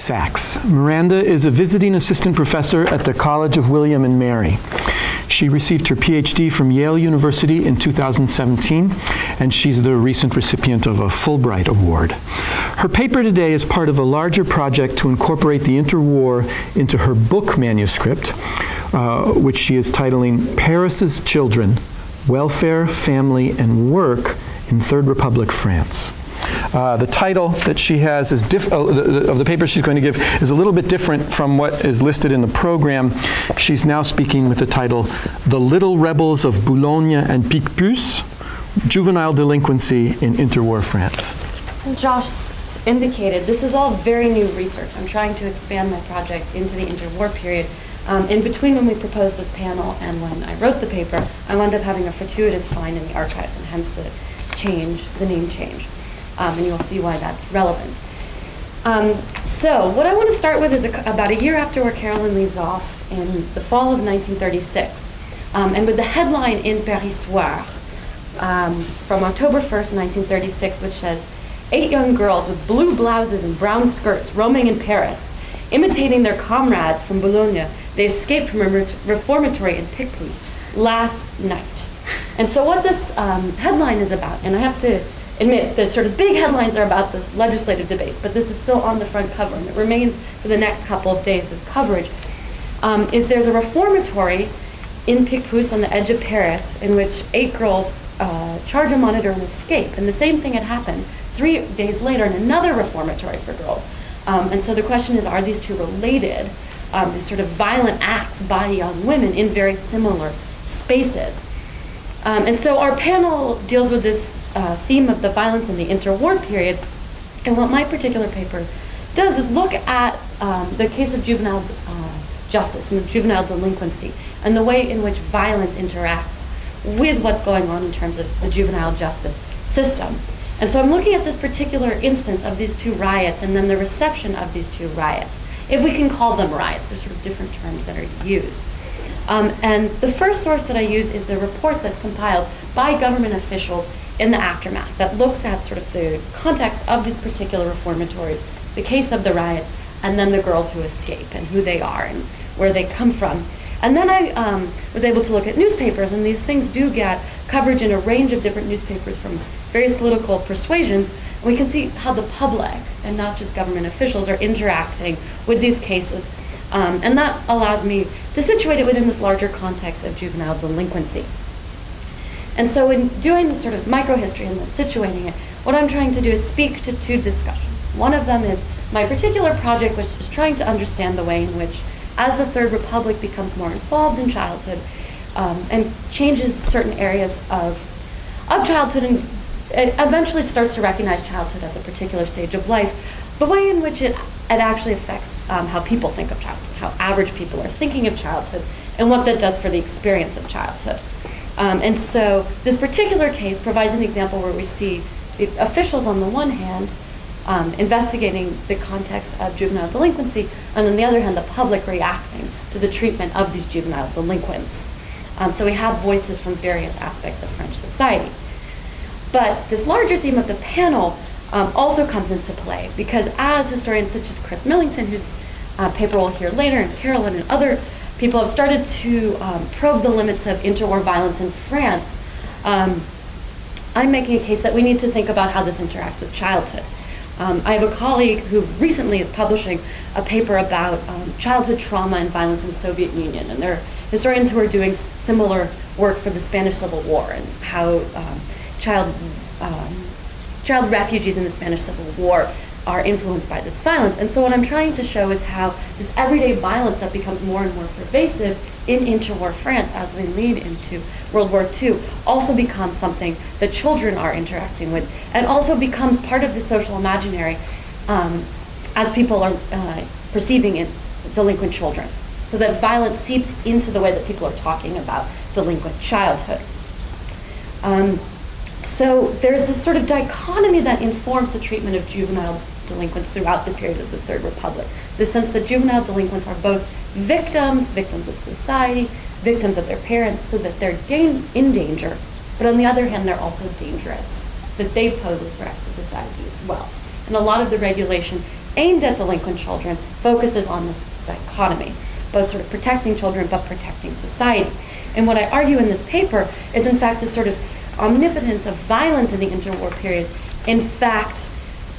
Sachs. Miranda is a visiting assistant professor at the College of William and Mary. She received her PhD from Yale University in 2017, and she's the recent recipient of a Fulbright Award. Her paper today is part of a larger project to incorporate the interwar into her book manuscript, which she is titling Paris's Children, Welfare, Family, and Work in Third Republic France. The title that she has is of the paper she's going to give is a little bit different from what is listed in the program. She's now speaking with the title, The Little Rebels of Boulogne and Picpus, Juvenile Delinquency in Interwar France. Josh indicated, this is all very new research. I'm trying to expand my project into the interwar period. In between when we proposed this panel and when I wrote the paper, I wound up having a fortuitous find in the archives, and hence the name change. And you'll see why that's relevant. So what I want to start with is about a year after where Carolyn leaves off in the fall of 1936, and with the headline in Paris Soir from October 1st, 1936, which says, 8 young girls with blue blouses and brown skirts roaming in Paris, imitating their comrades from Boulogne, they escaped from a reformatory in Picpus last night. And so what this headline is about, and I have to admit, the sort of big headlines are about the legislative debates, but this is still on the front cover, and it remains for the next couple of days, this coverage, is there's a reformatory in Picpus on the edge of Paris in which 8 girls charge a monitor and escape. And the same thing had happened 3 days later in another reformatory for girls. And so the question is, are these two related, these sort of violent acts by young women in very similar spaces? And so our panel deals with this theme of the violence in the interwar period, and what my particular paper does is look at the case of juvenile justice and juvenile delinquency and the way in which violence interacts with what's going on in terms of the juvenile justice system. And so I'm looking at this particular instance of these 2 riots and then the reception of these 2 riots, if we can call them riots. There's sort of different terms that are used. And the first source that I use is a report that's compiled by government officials in the aftermath that looks at sort of the context of these particular reformatories, the case of the riots, and then the girls who escape and who they are and where they come from. And then I was able to look at newspapers, and these things do get coverage in a range of different newspapers from various political persuasions. And we can see how the public, and not just government officials, are interacting with these cases. And that allows me to situate it within this larger context of juvenile delinquency. And so in doing the sort of microhistory and then situating it, what I'm trying to do is speak to 2 discussions. One of them is my particular project, which is trying to understand the way in which, as the Third Republic becomes more involved in childhood and changes certain areas of childhood, and it eventually starts to recognize childhood as a particular stage of life, the way in which it actually affects how people think of childhood, how average people are thinking of childhood, and what that does for the experience of childhood. And so this particular case provides an example where we see the officials on the one hand investigating the context of juvenile delinquency, and on the other hand the public reacting to the treatment of these juvenile delinquents. So we have voices from various aspects of French society. But this larger theme of the panel also comes into play, because as historians such as Chris Millington, whose paper we'll hear later, and Carolyn and other people have started to probe the limits of interwar violence in France, I'm making a case that we need to think about how this interacts with childhood. I have a colleague who recently is publishing a paper about childhood trauma and violence in the Soviet Union, and there are historians who are doing similar work for the Spanish Civil War and how child refugees in the Spanish Civil War are influenced by this violence. And so what I'm trying to show is how this everyday violence that becomes more and more pervasive in interwar France as we lead into World War II also becomes something that children are interacting with, and also becomes part of the social imaginary as people are perceiving it, delinquent children. So that violence seeps into the way that people are talking about delinquent childhood. So there's this sort of dichotomy that informs the treatment of juvenile delinquents throughout the period of the Third Republic. The sense that juvenile delinquents are both victims of society, victims of their parents, so that they're in danger, but on the other hand, they're also dangerous, that they pose a threat to society as well. And a lot of the regulation aimed at delinquent children focuses on this dichotomy, both sort of protecting children but protecting society. And what I argue in this paper is, in fact, this sort of omnipotence of violence in the interwar period, in fact,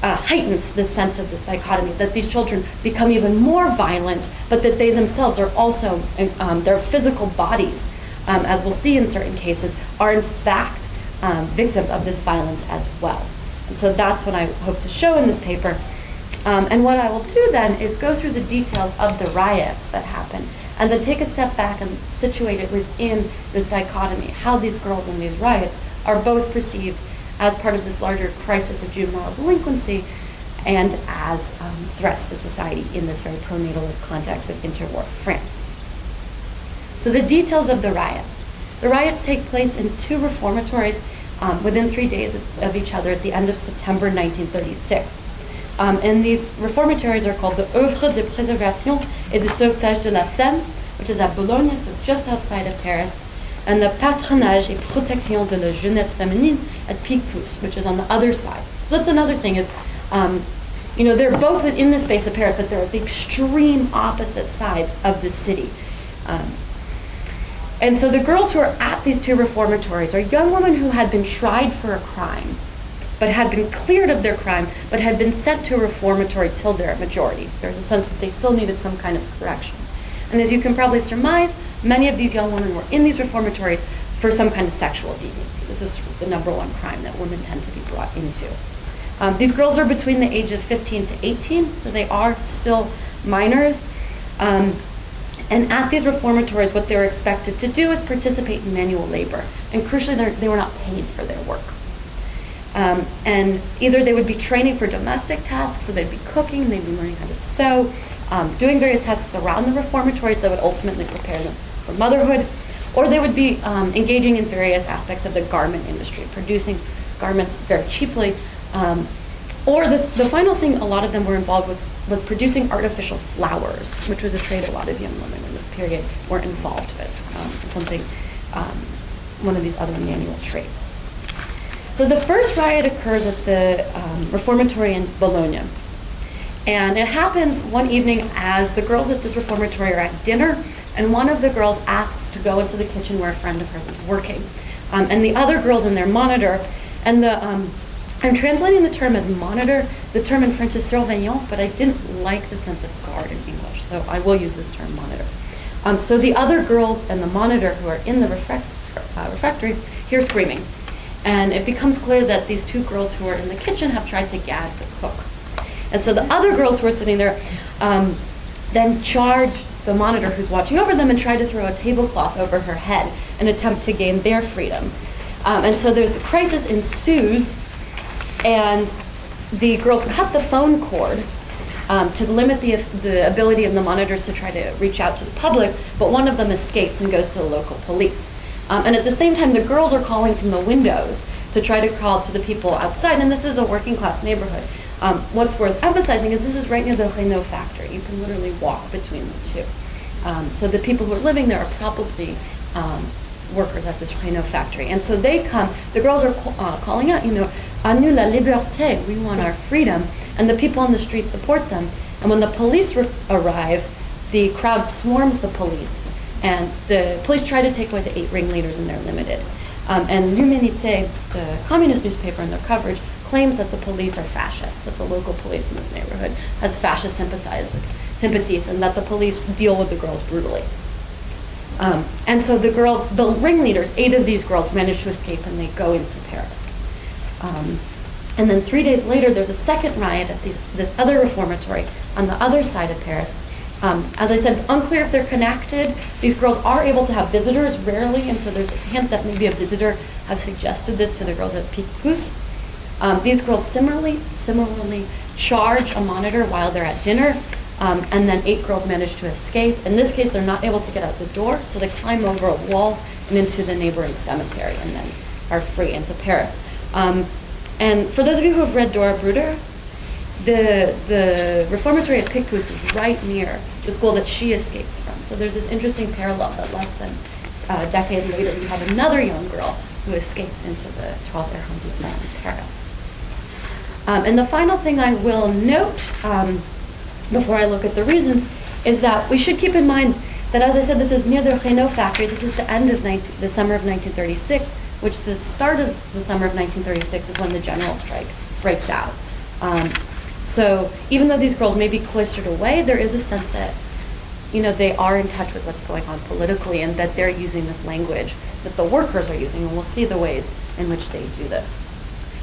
heightens the sense of this dichotomy, that these children become even more violent, but that they themselves are also, their physical bodies, as we'll see in certain cases, are in fact victims of this violence as well. And so that's what I hope to show in this paper. And what I will do then is go through the details of the riots that happened, and then take a step back and situate it within this dichotomy, how these girls in these riots are both perceived as part of this larger crisis of juvenile delinquency and as threats to society in this very pronatalist context of interwar France. So the details of the riots. The riots take place in 2 reformatories within 3 days of each other at the end of September 1936. And these reformatories are called the Œuvre de Préservation et de Sauvetage de la Femme, which is at Boulogne, so just outside of Paris, and the Patronage et Protection de la Jeunesse Féminine at Picpus, which is on the other side. So that's another thing is, they're both within the space of Paris, but they're at the extreme opposite sides of the city. And so the girls who are at these 2 reformatories are young women who had been tried for a crime, but had been cleared of their crime, but had been sent to a reformatory till their majority. There's a sense that they still needed some kind of correction. And as you can probably surmise, many of these young women were in these reformatories for some kind of sexual deviancy. This is the #1 crime that women tend to be brought into. These girls are between the age of 15 to 18, so they are still minors. And at these reformatories, what they were expected to do is participate in manual labor. And crucially, they were not paid for their work. And either they would be training for domestic tasks, so they'd be cooking, they'd be learning how to sew, doing various tasks around the reformatories that would ultimately prepare them for motherhood, or they would be engaging in various aspects of the garment industry, producing garments very cheaply. Or the final thing a lot of them were involved with was producing artificial flowers, which was a trade a lot of young women in this period were involved with, one of these other manual trades. So the first riot occurs at the reformatory in Bologna. And it happens one evening as the girls at this reformatory are at dinner, and one of the girls asks to go into the kitchen where a friend of hers is working. And the other girls in their monitor, and I'm translating the term as monitor. The term in French is surveillant, but I didn't like the sense of guard in English, so I will use this term monitor. So the other girls and the monitor who are in the refectory hear screaming. And it becomes clear that these 2 girls who are in the kitchen have tried to gag the cook. And so the other girls who are sitting there then charge the monitor who's watching over them and try to throw a tablecloth over her head and attempt to gain their freedom. And so there's a crisis ensues, and the girls cut the phone cord to limit the ability of the monitors to try to reach out to the public, but one of them escapes and goes to the local police. And at the same time, the girls are calling from the windows to try to call to the people outside, and this is a working class neighborhood. What's worth emphasizing is this is right near the Renault factory. You can literally walk between the 2. So the people who are living there are probably workers at this Renault factory. And so they come, the girls are calling out, à nous la liberté, we want our freedom, and the people on the street support them. And when the police arrive, the crowd swarms the police, and the police try to take away the 8 ringleaders, and they're limited. And L'Humanité, the communist newspaper, in their coverage, claims that the police are fascist, that the local police in this neighborhood has fascist sympathies, and that the police deal with the girls brutally. And so the ringleaders, 8 of these girls, manage to escape, and they go into Paris. And then 3 days later, there's a second riot at this other reformatory on the other side of Paris. As I said, it's unclear if they're connected. These girls are able to have visitors, rarely, and so there's a hint that maybe a visitor has suggested this to the girls at Picpus. These girls similarly charge a monitor while they're at dinner, and then 8 girls manage to escape. In this case, they're not able to get out the door, so they climb over a wall and into the neighboring cemetery, and then are free into Paris. And for those of you who have read Dora Bruder, the reformatory at Picpus is right near the school that she escapes from. So there's this interesting parallel that less than a decade later, you have another young girl who escapes into the 12th arrondissement in Paris. And the final thing I will note before I look at the reasons is that we should keep in mind that, as I said, this is near the Renault factory. This is the end of the summer of 1936, which the start of the summer of 1936 is when the general strike breaks out. So even though these girls may be cloistered away, there is a sense that, you know, they are in touch with what's going on politically, and that they're using this language that the workers are using, and we'll see the ways in which they do this.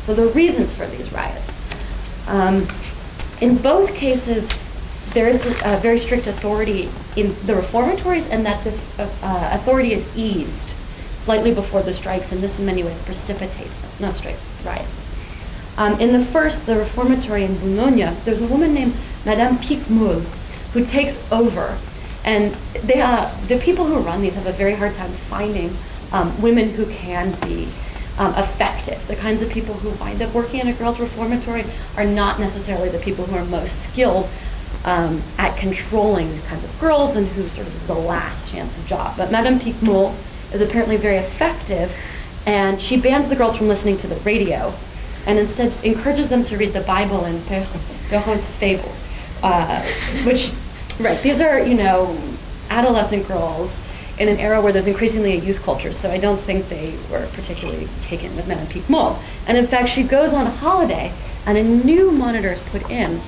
So the reasons for these riots. In both cases, there is a very strict authority in the reformatories, and that this authority is eased slightly before the strikes, and this in many ways precipitates them, not strikes, riots. In the first, the reformatory in Boulogne, there's a woman named Madame Picmoul who takes over, and the people who run these have a very hard time finding women who can be effective. The kinds of people who wind up working in a girls' reformatory are not necessarily the people who are most skilled at controlling these kinds of girls, and who sort of is the last chance job. But Madame Picmoul is apparently very effective, and she bans the girls from listening to the radio, and instead encourages them to read the Bible and Perrault's fables, which, right, these are, you know, adolescent girls in an era where there's increasingly a youth culture, so I don't think they were particularly taken with Madame Picmoul. And in fact, she goes on holiday, and a new monitor is put in,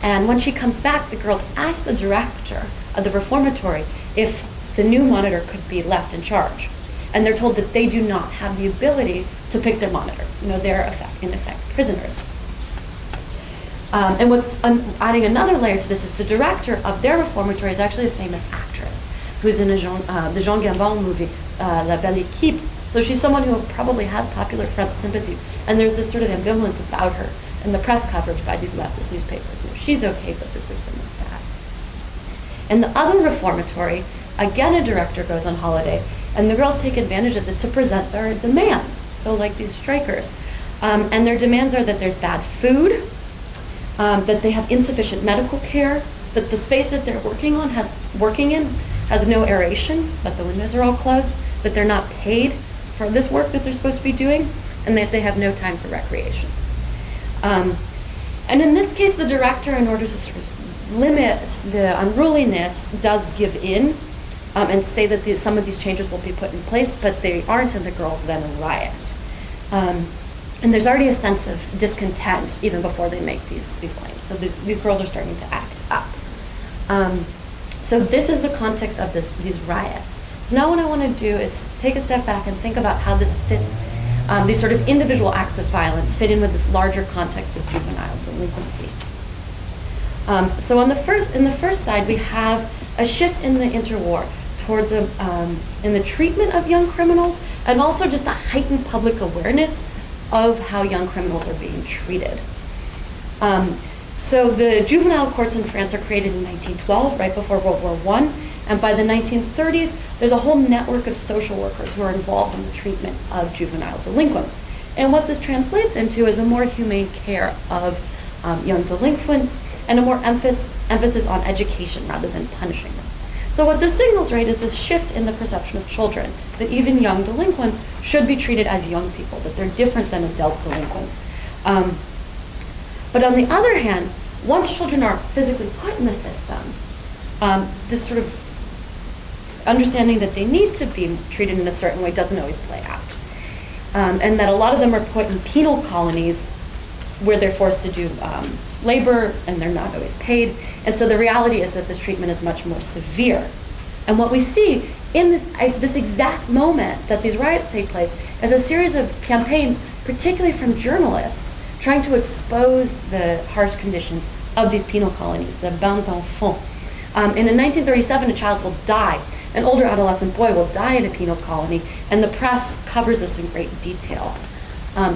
and when she comes back, the girls ask the director of the reformatory if the new monitor could be left in charge. And they're told that they do not have the ability to pick their monitors. You know, they're in effect prisoners. And what's adding another layer to this is the director of their reformatory is actually a famous actress who's in the Jean Gabon movie, La Belle Équipe. So she's someone who probably has popular front sympathies. And there's this sort of ambivalence about her in the press coverage by these leftist newspapers. You know, she's okay, but the system is bad. In the other reformatory, again, a director goes on holiday, and the girls take advantage of this to present their demands. So like these strikers. And their demands are that there's bad food, that they have insufficient medical care, that the space that they're working in has no aeration, that the windows are all closed, that they're not paid for this work that they're supposed to be doing, and that they have no time for recreation. And in this case, the director, in order to sort of limit the unruliness, does give in and say that some of these changes will be put in place, but they aren't, and the girls then riot. And there's already a sense of discontent even before they make these claims. So these girls are starting to act up. So this is the context of these riots. So now what I want to do is take a step back and think about how this fits, these sort of individual acts of violence fit in with this larger context of juvenile delinquency. So in the first side, we have a shift in the interwar towards in the treatment of young criminals, and also just a heightened public awareness of how young criminals are being treated. So the juvenile courts in France are created in 1912, right before World War I, and by the 1930s, there's a whole network of social workers who are involved in the treatment of juvenile delinquents. And what this translates into is a more humane care of young delinquents, and a more emphasis on education rather than punishing them. So what this signals, right, is this shift in the perception of children, that even young delinquents should be treated as young people, that they're different than adult delinquents. But on the other hand, once children are physically put in the system, this sort of understanding that they need to be treated in a certain way doesn't always play out. And that a lot of them are put in penal colonies where they're forced to do labor, and they're not always paid. And so the reality is that this treatment is much more severe. And what we see in this exact moment that these riots take place is a series of campaigns, particularly from journalists, trying to expose the harsh conditions of these penal colonies, the bains d'enfants. And in 1937, a child will die. An older adolescent boy will die in a penal colony, and the press covers this in great detail.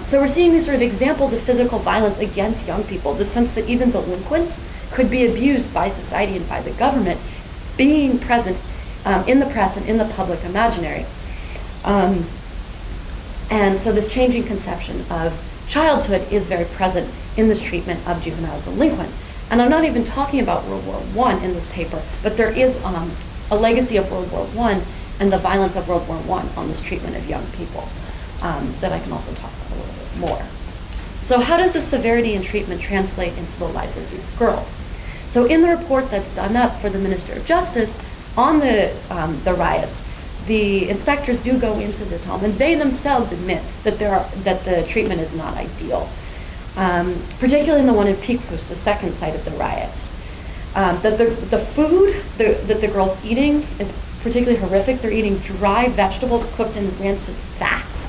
So we're seeing these sort of examples of physical violence against young people, the sense that even delinquents could be abused by society and by the government, being present in the press and in the public imaginary. And so this changing conception of childhood is very present in this treatment of juvenile delinquents. And I'm not even talking about World War I in this paper, but there is a legacy of World War I and the violence of World War I on this treatment of young people that I can also talk about a little bit more. So how does the severity and treatment translate into the lives of these girls? So in the report that's done up for the Minister of Justice on the riots, the inspectors do go into this home, and they themselves admit that the treatment is not ideal. Particularly in the one in Picpus, the second site of the riot. That the food that the girls eating is particularly horrific. They're eating dry vegetables cooked in rancid fats.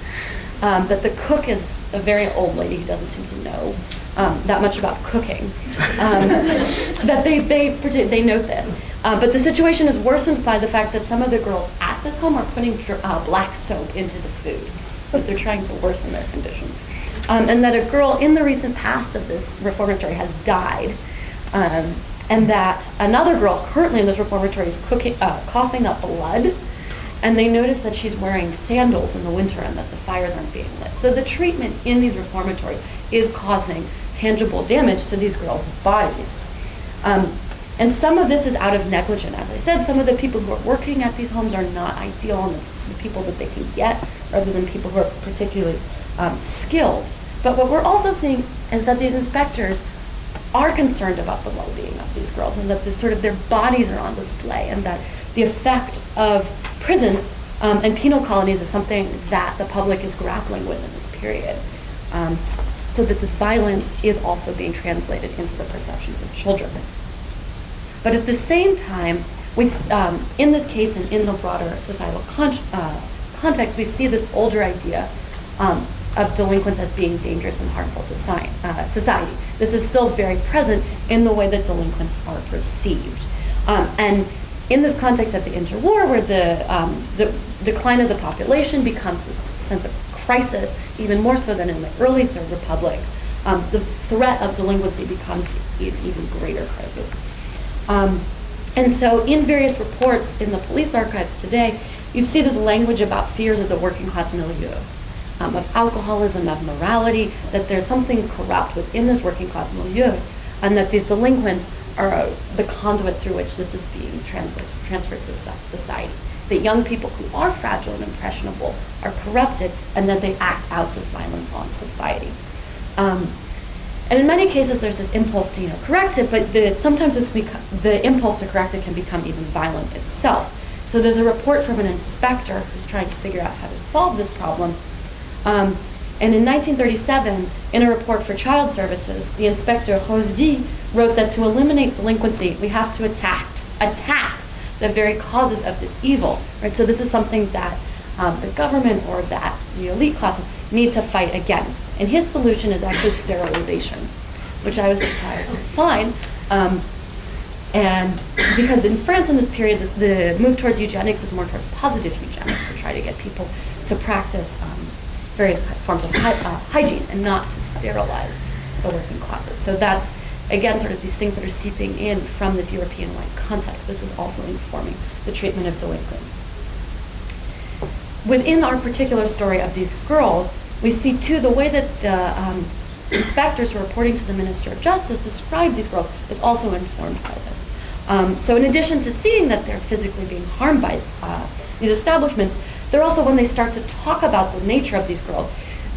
That the cook is a very old lady who doesn't seem to know that much about cooking. That they note this. But the situation is worsened by the fact that some of the girls at this home are putting black soap into the food. That they're trying to worsen their conditions. And that a girl in the recent past of this reformatory has died. And that another girl currently in this reformatory is coughing up blood. And they notice that she's wearing sandals in the winter and that the fires aren't being lit. So the treatment in these reformatories is causing tangible damage to these girls' bodies. And some of this is out of negligence. As I said, some of the people who are working at these homes are not ideal, and the people that they can get rather than people who are particularly skilled. But what we're also seeing is that these inspectors are concerned about the well-being of these girls, and that their bodies are on display, and that the effect of prisons and penal colonies is something that the public is grappling with in this period. So that this violence is also being translated into the perceptions of children. But at the same time, in this case and in the broader societal context, we see this older idea of delinquents as being dangerous and harmful to society. This is still very present in the way that delinquents are perceived. And in this context of the interwar, where the decline of the population becomes this sense of crisis, even more so than in the early Third Republic, the threat of delinquency becomes an even greater crisis. And so in various reports in the police archives today, you see this language about fears of the working class milieu, of alcoholism, of morality, that there's something corrupt within this working class milieu, and that these delinquents are the conduit through which this is being transferred to society. That young people who are fragile and impressionable are corrupted, and that they act out this violence on society. And in many cases, there's this impulse to correct it, but sometimes the impulse to correct it can become even violent itself. So there's a report from an inspector who's trying to figure out how to solve this problem. And in 1937, in a report for Child Services, the inspector Rosy wrote that to eliminate delinquency, we have to attack the very causes of this evil. Right? So this is something that the government or that the elite classes need to fight against. And his solution is actually sterilization, which I was surprised to find. And because in France in this period, the move towards eugenics is more towards positive eugenics, to try to get people to practice various forms of hygiene and not to sterilize the working classes. So that's, again, sort of these things that are seeping in from this European-wide context. This is also informing the treatment of delinquents. Within our particular story of these girls, we see, too, the way that the inspectors who are reporting to the Minister of Justice describe these girls is also informed by this. So in addition to seeing that they're physically being harmed by these establishments, they're also, when they start to talk about the nature of these girls,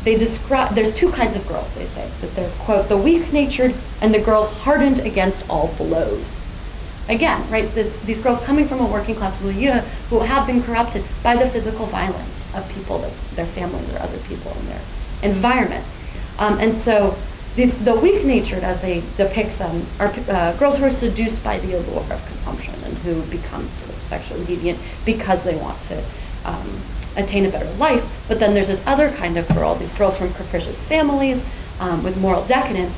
they describe, there's two kinds of girls, they say, that there's, quote, the weak-natured and the girls hardened against all blows. Again, right, these girls coming from a working-class milieu who have been corrupted by the physical violence of people, their families or other people in their environment. And so the weak-natured, as they depict them, are girls who are seduced by the allure of consumption and who become sort of sexually deviant because they want to attain a better life. But then there's this other kind of girl, these girls from capricious families with moral decadence,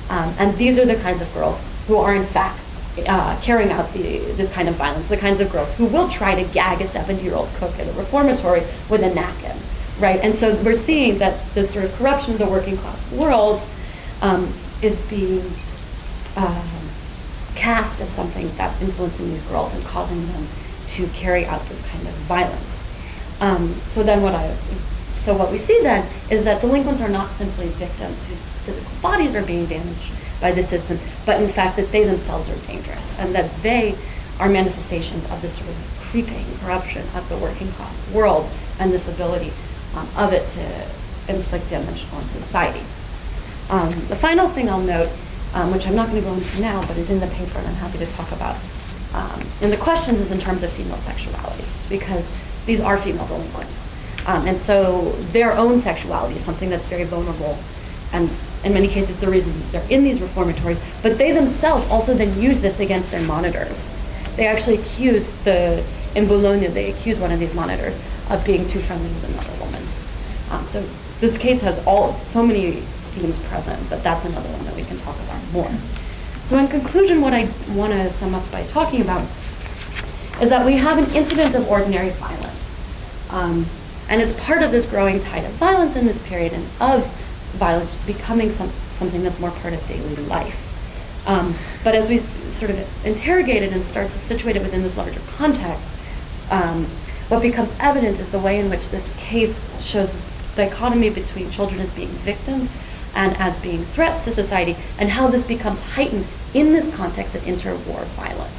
and these are the kinds of girls who are in fact carrying out this kind of violence, the kinds of girls who will try to gag a 70-year-old cook at a reformatory with a napkin, right? And so we're seeing that this sort of corruption of the working class world is being cast as something that's influencing these girls and causing them to carry out this kind of violence. So what we see then is that delinquents are not simply victims whose physical bodies are being damaged by the system, but in fact that they themselves are dangerous, and that they are manifestations of this sort of creeping corruption of the working class world and this ability of it to inflict damage on society. The final thing I'll note, which I'm not going to go into now, but is in the paper and I'm happy to talk about, in the questions is in terms of female sexuality, because these are female delinquents. And so their own sexuality is something that's very vulnerable, and in many cases the reason they're in these reformatories, but they themselves also then use this against their monitors. They actually accuse in Bologna, they accuse one of these monitors of being too friendly with another woman. So this case has so many themes present, but that's another one that we can talk about more. So in conclusion, what I want to sum up by talking about is that we have an incident of ordinary violence. And it's part of this growing tide of violence in this period, and of violence becoming something that's more part of daily life. But as we sort of interrogate it and start to situate it within this larger context, what becomes evident is the way in which this case shows this dichotomy between children as being victims and as being threats to society, and how this becomes heightened in this context of interwar violence.